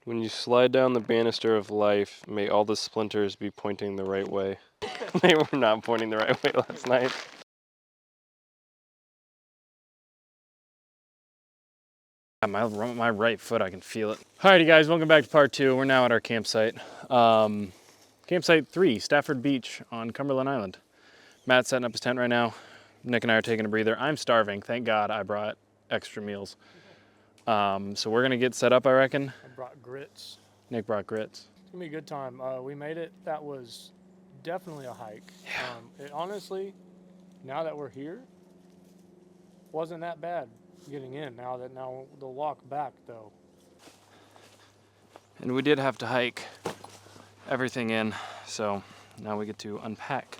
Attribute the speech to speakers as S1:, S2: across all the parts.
S1: When you slide down the banister of life, may all the splinters be pointing the right way. They were not pointing the right way last night. My right foot, I can feel it. Alrighty guys, welcome back to part 2. We're now at our campsite. Campsite 3, Stafford Beach on Cumberland Island. Matt's setting up his tent right now. Nick and I are taking a breather. I'm starving. Thank God I brought extra meals. So we're gonna get set up, I reckon.
S2: I brought grits.
S1: Nick brought grits.
S2: It's gonna be a good time. We made it. That was definitely a hike.
S1: Yeah.
S2: It honestly, now that we're here, wasn't that bad getting in. Now the walk back though.
S1: And we did have to hike everything in, so now we get to unpack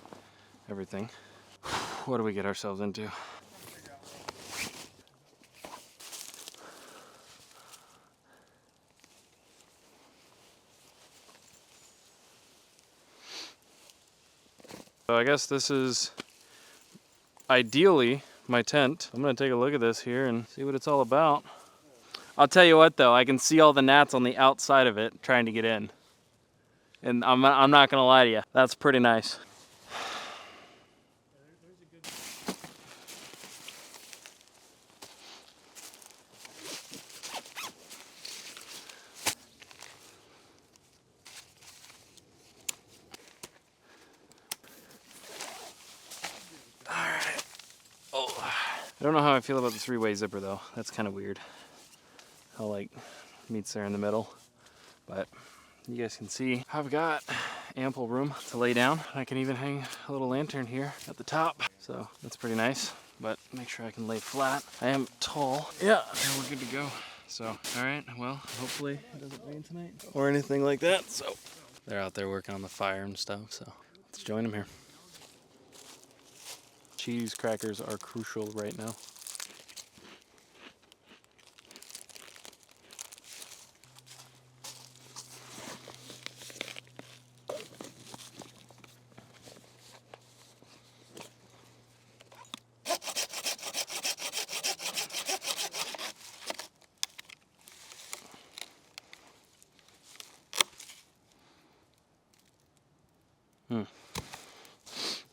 S1: everything. What do we get ourselves into? So I guess this is ideally my tent. I'm gonna take a look at this here and see what it's all about. I'll tell you what though, I can see all the gnats on the outside of it trying to get in. And I'm not gonna lie to you, that's pretty nice. I don't know how I feel about the 3-way zipper though. That's kind of weird. How like meets there in the middle. But you guys can see I've got ample room to lay down. I can even hang a little lantern here at the top. So that's pretty nice, but make sure I can lay flat. I am tall. Yeah, and we're good to go. So, all right, well, hopefully it doesn't rain tonight or anything like that. So they're out there working on the fire and stuff. So let's join them here. Cheese crackers are crucial right now.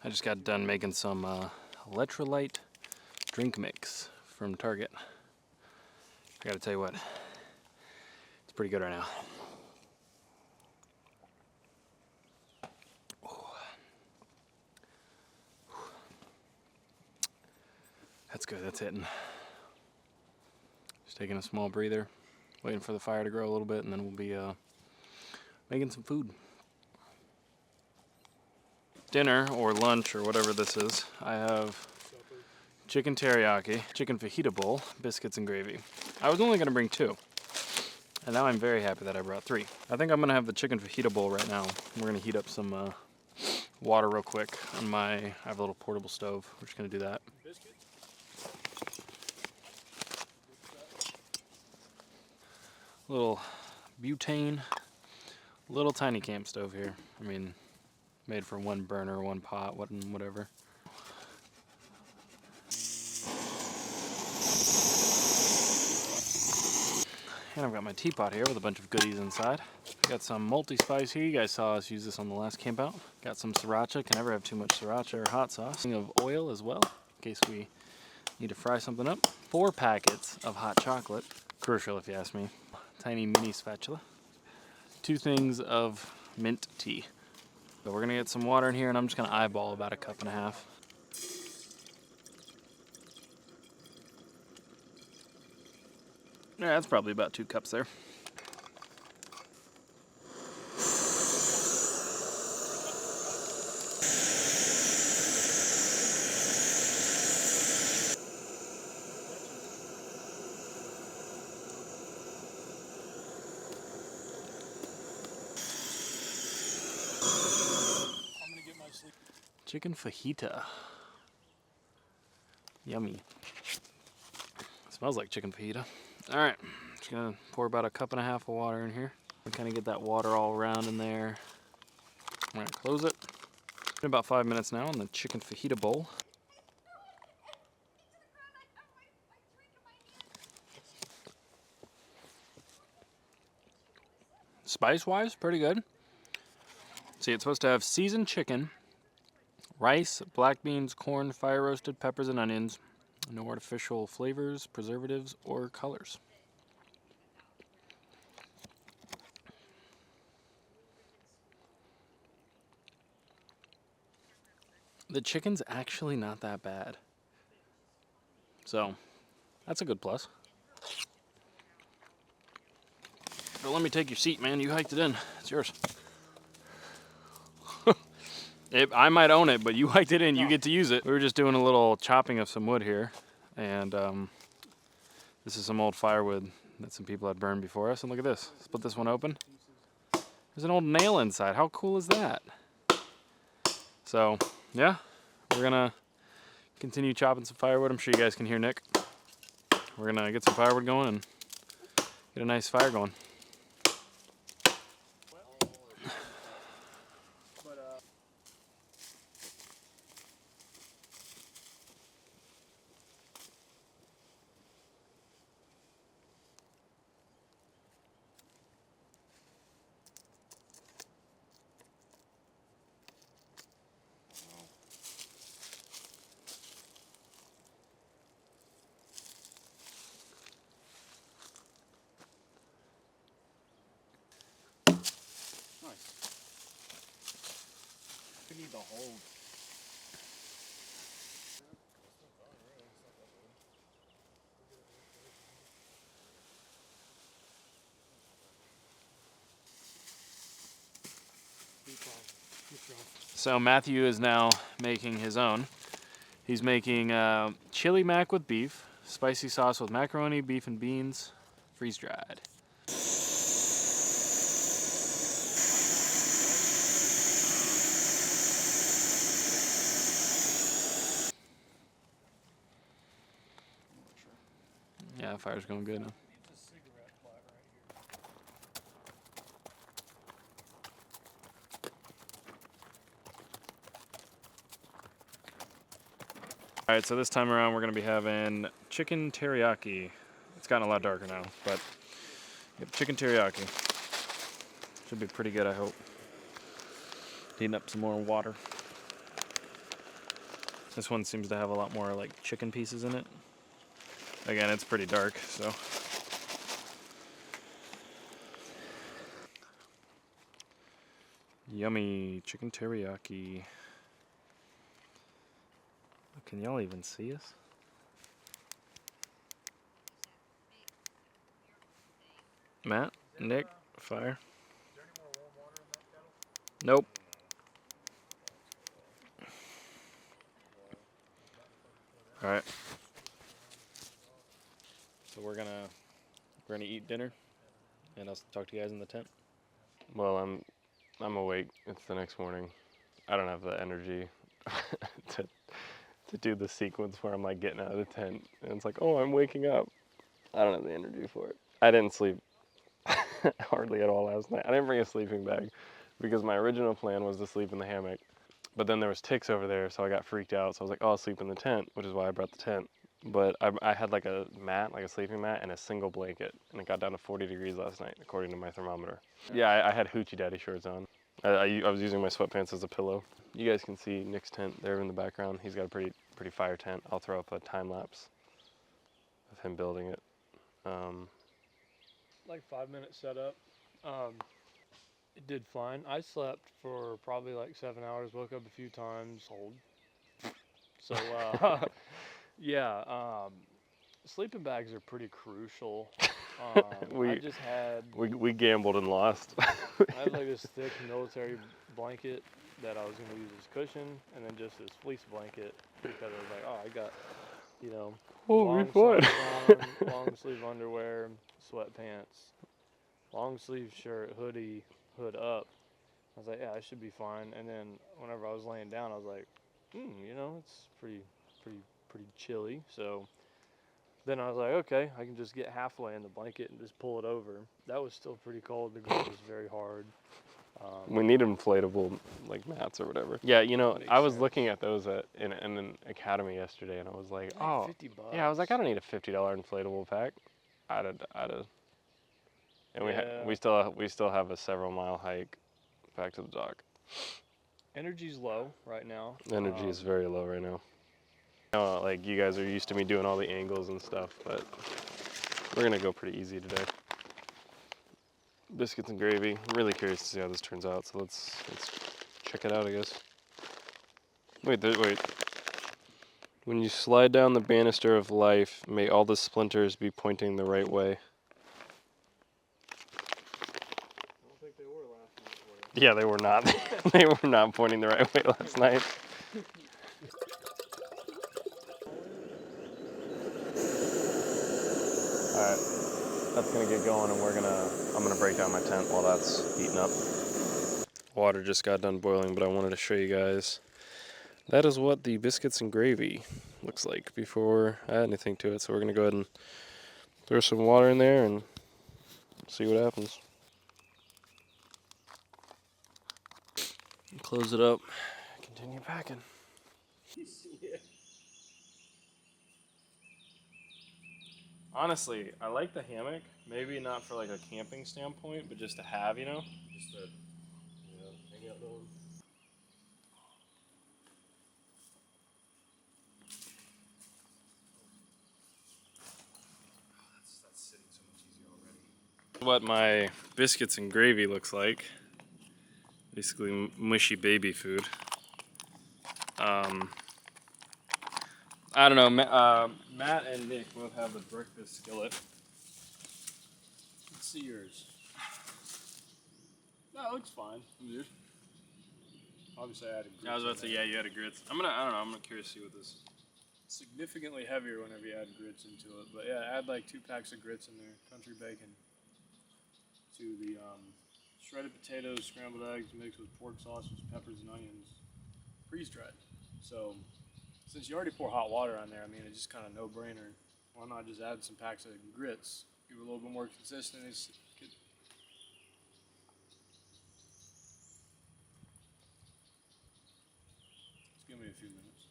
S1: I just got done making some electrolyte drink mix from Target. I gotta tell you what, it's pretty good right now. That's good, that's hitting. Just taking a small breather, waiting for the fire to grow a little bit, and then we'll be making some food. Dinner or lunch or whatever this is, I have chicken teriyaki, chicken fajita bowl, biscuits and gravy. I was only gonna bring 2, and now I'm very happy that I brought 3. I think I'm gonna have the chicken fajita bowl right now. We're gonna heat up some water real quick on I have a little portable stove. We're just gonna do that. Little butane, little tiny camp stove here. I mean, made for 1 burner, 1 pot, whatever. And I've got my teapot here with a bunch of goodies inside. Got some multi-spice here. You guys saw us use this on the last camp out. Got some sriracha. Can never have too much sriracha or hot sauce. Of oil as well, in case we need to fry something up. 4 packets of hot chocolate. Crucial if you ask me. Tiny mini spatula. 2 things of mint tea. So we're gonna get some water in here, and I'm just gonna eyeball about 1.5 cups. Yeah, that's probably about 2 cups there. Chicken fajita. Yummy. Smells like chicken fajita. All right, just gonna pour about 1.5 cups of water in here. Kind of get that water all around in there. I'm gonna close it. It's been about 5 minutes now in the chicken fajita bowl. Spice-wise, pretty good. See, it's supposed to have seasoned chicken, rice, black beans, corn, fire-roasted peppers and onions. No artificial flavors, preservatives, or colors. The chicken's actually not that bad. So, that's a good plus. But let me take your seat, man. You hiked it in. It's yours. I might own it, but you hiked it in. You get to use it. We were just doing a little chopping of some wood here. And this is some old firewood that some people had burned before us. And look at this. Split this one open. There's an old nail inside. How cool is that? So, yeah. We're going to continue chopping some firewood. I'm sure you guys can hear Nick. We're going to get some firewood going and get a nice fire going.
S3: We need the hold.
S1: So Matthew is now making his own. He's making chili mac with beef, spicy sauce with macaroni, beef, and beans, freeze-dried. Yeah, fire's going good now. All right, so this time around we're gonna be having chicken teriyaki. It's gotten a lot darker now, but yep, chicken teriyaki. Should be pretty good, I hope. Heating up some more water. This one seems to have a lot more like chicken pieces in it. Again, it's pretty dark, so. Yummy chicken teriyaki. Can y'all even see us? Matt, Nick, fire. Nope. All right. So we're gonna eat dinner, and I'll talk to you guys in the tent.
S4: Well, I'm awake. It's the next morning. I don't have the energy to do the sequence where I'm like getting out of the tent and it's like, oh, I'm waking up. I don't have the energy for it. I didn't sleep hardly at all last night. I didn't bring a sleeping bag because my original plan was to sleep in the hammock, but then there was ticks over there, so I got freaked out. So I was like, oh, I'll sleep in the tent, which is why I brought the tent. But I had like a mat, like a sleeping mat, and a single blanket, and it got down to 40 degrees last night, according to my thermometer. Yeah, I had hoochie daddy shorts on. I was using my sweatpants as a pillow. You guys can see Nick's tent there in the background. He's got a pretty fire tent. I'll throw up a time lapse of him building it.
S2: Like 5-minute setup. It did fine. I slept for probably like 7 hours. Woke up a few times. Cold. So yeah. Sleeping bags are pretty crucial. I just had.
S4: We gambled and lost.
S2: I had like this thick military blanket that I was going to use as cushion, and then just this fleece blanket because I was like, oh, I got, you know, long socks on, long sleeve underwear, sweatpants, long sleeve shirt, hoodie, hood up. I was like, yeah, I should be fine. And then whenever I was laying down, I was like, you know, it's pretty chilly. So then I was like, okay, I can just get halfway in the blanket and just pull it over. That was still pretty cold. The ground was very hard.
S4: We need inflatable like mats or whatever. Yeah, you know, I was
S2: sense.
S4: looking at those in an academy yesterday, and I was like, oh,
S2: $50.
S4: yeah, I was like, I don't need a $50 inflatable pack. I'd have and
S2: Yeah.
S4: we still have a several mile hike back to the dock.
S2: Energy's low right now.
S4: Energy is very low right now. Like you guys are used to me doing all the angles and stuff, but we're gonna go pretty easy today. Biscuits and gravy. I'm really curious to see how this turns out. So let's check it out, I guess. Wait. When you slide down the banister of life, may all the splinters be pointing the right way.
S2: I don't think they were last night for you.
S4: Yeah, they were not. They were not pointing the right way last night. Alright, that's gonna get going, and I'm gonna break down my tent while that's heating up. Water just got done boiling, but I wanted to show you guys. That is what the biscuits and gravy looks like before I add anything to it. So we're gonna go ahead and throw some water in there and see what happens. Close it up. Continue packing. Honestly, I like the hammock. Maybe not for like a camping standpoint, but just to have, you know? Just to, hang out on. That's sitting so much easier already. What my biscuits and gravy looks like. Basically mushy baby food. I don't know. Matt and Nick both have the breakfast skillet.
S2: Let's see yours. No, it looks fine. Weird. Obviously, I added grits.
S1: I was about to say, yeah, you added grits. I don't know. I'm curious to see what this.
S2: Significantly heavier whenever you add grits into it, but yeah, add like 2 packs of grits in there. Country bacon. To the shredded potatoes, scrambled eggs mixed with pork sausage, peppers, and onions. Freeze dried. So, since you already pour hot water on there, I mean, it's just kind of no-brainer. Why not just add some packs of grits? Give it a little bit more consistency. Just give me a few minutes.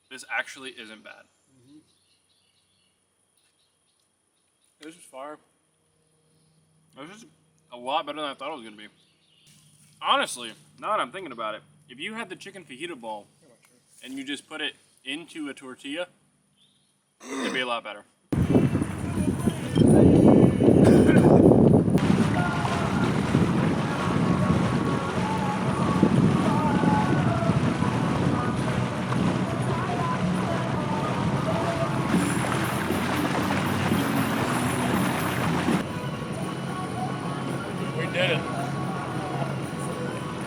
S1: This actually isn't bad.
S2: This is fire.
S1: This is a lot better than I thought it was going to be. Honestly, now that I'm thinking about it, if you had the chicken fajita ball and you just put it into a tortilla, it'd be a lot better.
S2: We did it.